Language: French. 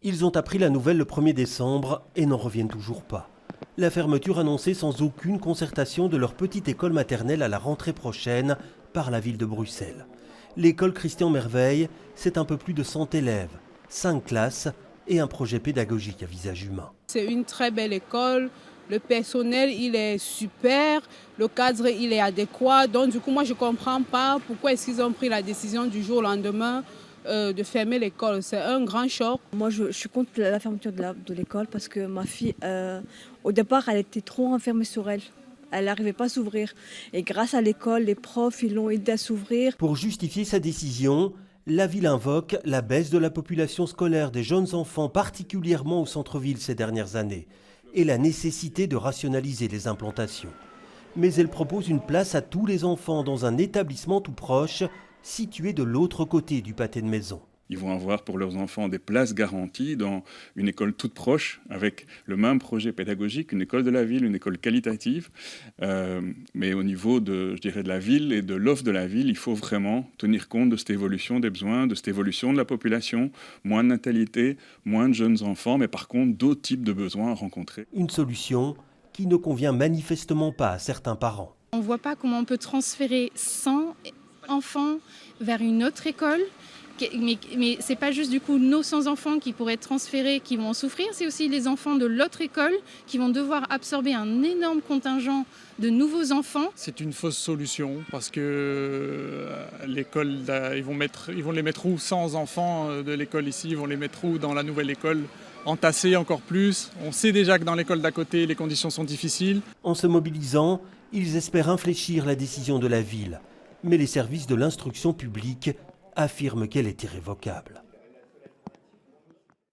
Ils ont appris la nouvelle le 1er décembre et n'en reviennent toujours pas. La fermeture annoncée sans aucune concertation de leur petite école maternelle à la rentrée prochaine par la ville de Bruxelles. L'école Christian Merveille, c'est un peu plus de 100 élèves, 5 classes et un projet pédagogique à visage humain. C'est une très belle école, le personnel il est super, le cadre il est adéquat. Donc du coup moi je ne comprends pas pourquoi est-ce qu'ils ont pris la décision du jour au lendemain de fermer l'école. C'est un grand choc. Moi je suis contre la fermeture de l'école parce que ma fille, au départ elle était trop enfermée sur elle. Elle n'arrivait pas à s'ouvrir. Et grâce à l'école, les profs ils l'ont aidée à s'ouvrir. Pour justifier sa décision, la ville invoque la baisse de la population scolaire des jeunes enfants, particulièrement au centre-ville ces dernières années, et la nécessité de rationaliser les implantations. Mais elle propose une place à tous les enfants dans un établissement tout proche, situé de l'autre côté du pâté de maison. Ils vont avoir pour leurs enfants des places garanties dans une école toute proche, avec le même projet pédagogique, une école de la ville, une école qualitative. Mais au niveau de la ville et de l'offre de la ville, il faut vraiment tenir compte de cette évolution des besoins, de cette évolution de la population, moins de natalité, moins de jeunes enfants, mais par contre d'autres types de besoins à rencontrer. Une solution qui ne convient manifestement pas à certains parents. On ne voit pas comment on peut transférer 100 enfants vers une autre école. Mais ce n'est pas juste du coup nos 100 enfants qui pourraient être transférés, qui vont en souffrir, c'est aussi les enfants de l'autre école qui vont devoir absorber un énorme contingent de nouveaux enfants. C'est une fausse solution parce que l'école, ils vont les mettre où 100 enfants de l'école ici, ils vont les mettre où dans la nouvelle école, entassés encore plus. On sait déjà que dans l'école d'à côté, les conditions sont difficiles. En se mobilisant, ils espèrent infléchir la décision de la ville. Mais les services de l'instruction publique affirment qu'elle est irrévocable.